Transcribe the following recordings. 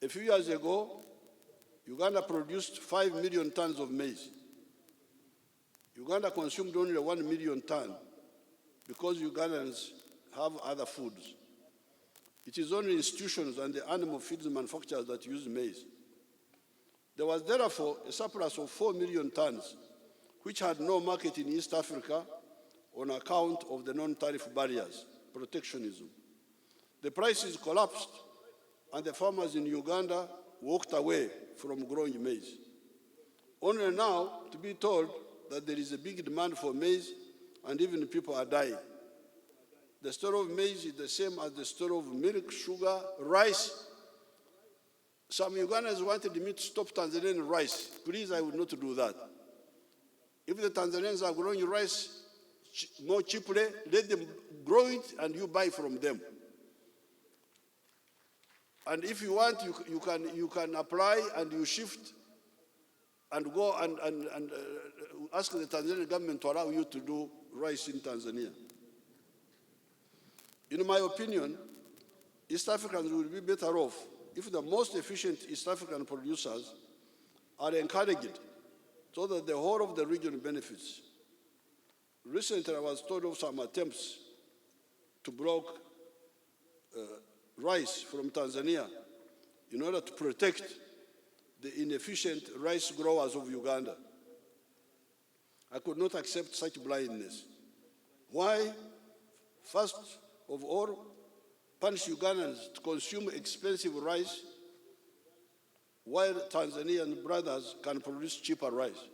A few years ago, Uganda produced 5 million tons of maize. Uganda consumed only 1 million tons because Ugandans have other foods. It is only institutions and the animal feeds manufacturers that use maize. There was therefore a surplus of 4 million tons, which had no market in East Africa on account of the non-tariff barriers, protectionism. The prices collapsed, and the farmers in Uganda walked away from growing maize. Only now to be told that there is a big demand for maize, and even people are dying. The store of maize is the same as the store of milk, sugar, rice. Some Ugandans wanted me to stop Tanzanian rice. Please, I would not do that. If the Tanzanians are growing rice more cheaply, let them grow it and you buy from them. And if you want, you can apply and you shift and go and ask the Tanzanian government to allow you to do rice in Tanzania. In my opinion, East Africans will be better off if the most efficient East African producers are encouraged so that the whole of the region benefits. Recently, I was told of some attempts to block rice from Tanzania in order to protect the inefficient rice growers of Uganda. I could not accept such blindness. Why? First of all, punish Ugandans to consume expensive rice while Tanzanian brothers can produce cheaper rice.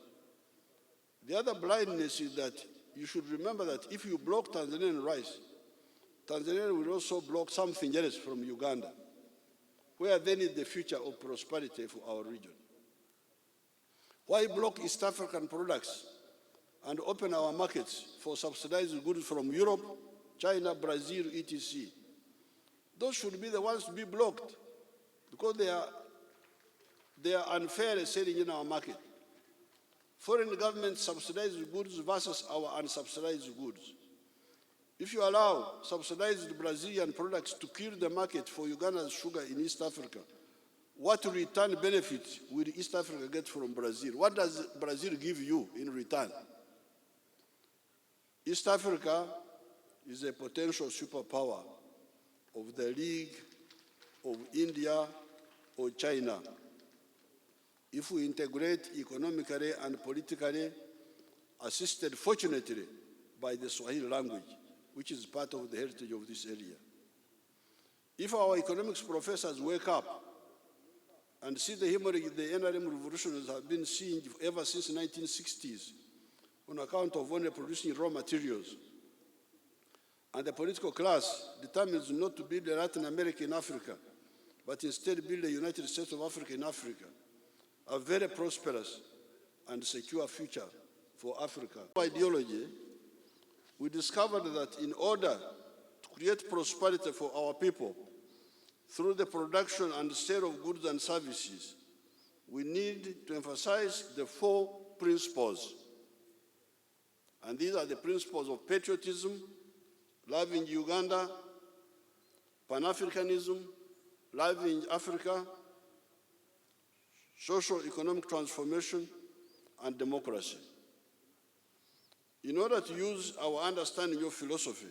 The other blindness is that you should remember that if you block Tanzanian rice, Tanzania will also block something else from Uganda, where then is the future of prosperity for our region. Why block East African products and open our markets for subsidized goods from Europe, China, Brazil, etc.? Those should be the ones to be blocked because they are unfairly selling in our market. Foreign government subsidized goods versus our unsubsidized goods. If you allow subsidized Brazilian products to kill the market for Uganda's sugar in East Africa, what return benefit will East Africa get from Brazil? What does Brazil give you in return? East Africa is a potential superpower of the League of India or China. If we integrate economically and politically, assisted fortunately by the Swahili language, which is part of the heritage of this area. If our economics professors wake up and see the hemorrhage the NRM revolutionaries have been seeing ever since the 1960s on account of only producing raw materials, and the political class determines not to build a Latin America in Africa, but instead build a United States of Africa in Africa, a very prosperous and secure future for Africa. Ideology, we discovered that in order to create prosperity for our people through the production and sale of goods and services, we need to emphasize the 4 principles. And these are the principles of patriotism, loving Uganda, Pan-Africanism, loving Africa, social economic transformation, and democracy. In order to use our understanding of philosophy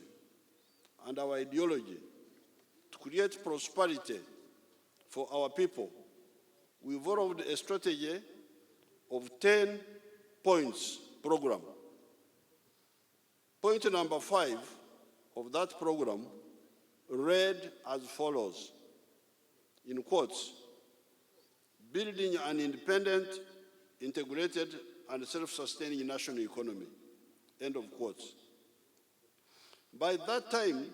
and our ideology to create prosperity for our people, we evolved a strategy of 10 points program. Point number 5 of that program read as follows, in quotes: building an independent, integrated, and self-sustaining national economy, end of quotes. By that time,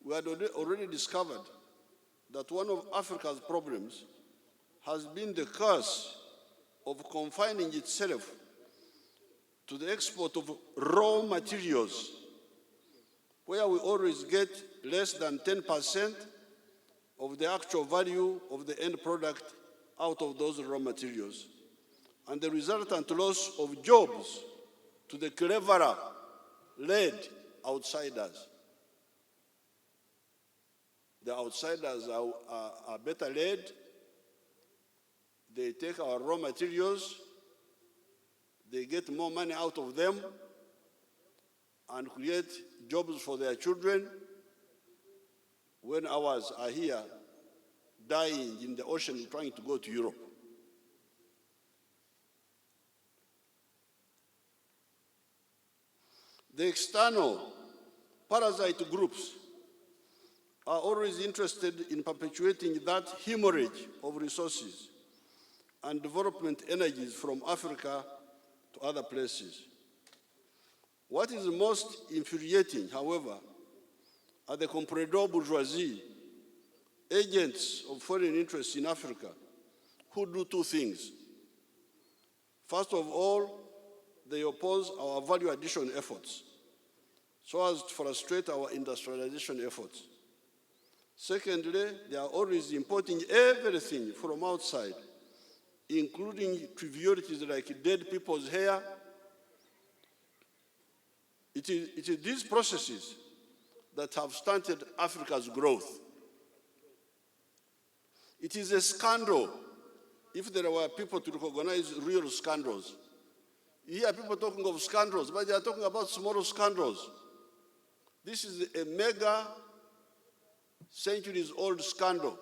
we had already discovered that one of Africa's problems has been the curse of confining itself to the export of raw materials, where we always get less than 10% of the actual value of the end product out of those raw materials, and the resultant loss of jobs to the cleverer-led outsiders. The outsiders are better led, They take our raw materials, they get more money out of them, and create jobs for their children, when ours are here dying in the ocean trying to go to Europe. The external parasite groups are always interested in perpetuating that hemorrhage of resources and development energies from Africa to other places. What is most infuriating, however, are the comprador bourgeoisie, agents of foreign interests in Africa, who do two things. First of all, they oppose our value addition efforts so as to frustrate our industrialization efforts. Secondly, they are always importing everything from outside, including trivialities like dead people's hair. It is these processes that have stunted Africa's growth. It is a scandal if there were people to recognize real scandals. You hear people talking of scandals, but they are talking about small scandals. This is a mega centuries-old scandal,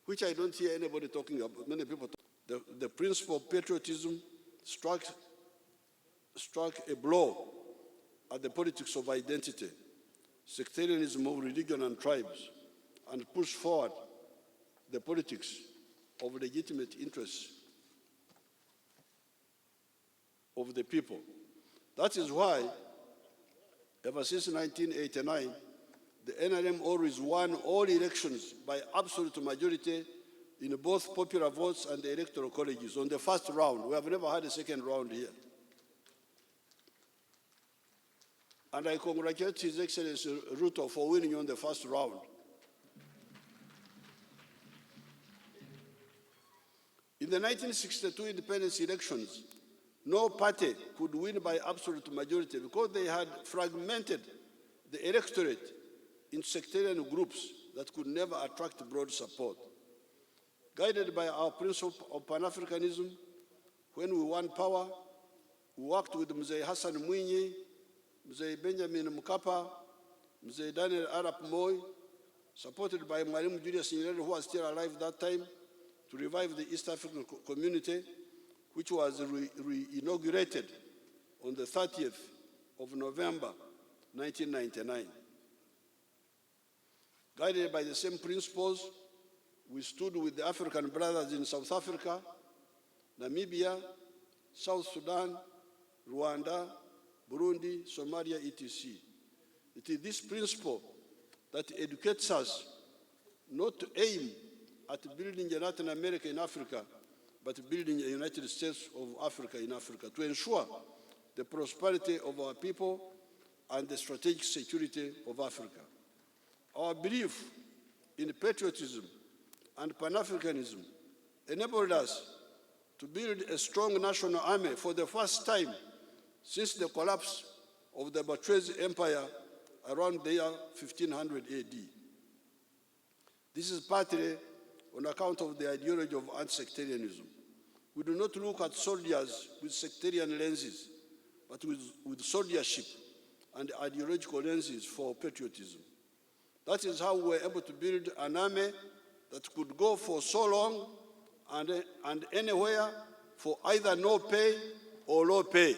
which I don't hear anybody talking about. Many people talk. The principle of patriotism struck a blow at the politics of identity, sectarianism of religion and tribes, and pushed forward the politics of legitimate interests of the people. That is why, ever since 1989, the NRM always won all elections by absolute majority in both popular votes and the electoral colleges on the first round. We have never had a second round here. And I congratulate His Excellency Ruto for winning on the first round. In the 1962 independence elections, no party could win by absolute majority because they had fragmented the electorate in sectarian groups that could never attract broad support. Guided by our principle of Pan-Africanism, when we won power, we worked with Mzee Hassan Mwinyi, Mzee Benjamin Mkapa, Mzee Daniel Arap Moi, supported by Mwalimu Julius Nyerere, who was still alive that time, to revive the East African community, which was re-inaugurated on the 30th of November, 1999. Guided by the same principles, we stood with the African brothers in South Africa, Namibia, South Sudan, Rwanda, Burundi, Somalia, etc. It is this principle that educates us not to aim at building a Latin America in Africa, but building a United States of Africa in Africa to ensure the prosperity of our people and the strategic security of Africa. Our belief in patriotism and Pan-Africanism enabled us to build a strong national army for the first time since the collapse of the Bourgeois Empire around the year 1500 AD. This is partly on account of the ideology of anti-sectarianism. We do not look at soldiers with sectarian lenses, but with soldiership and ideological lenses for patriotism. That is how we were able to build an army that could go for so long and anywhere for either no pay or low pay.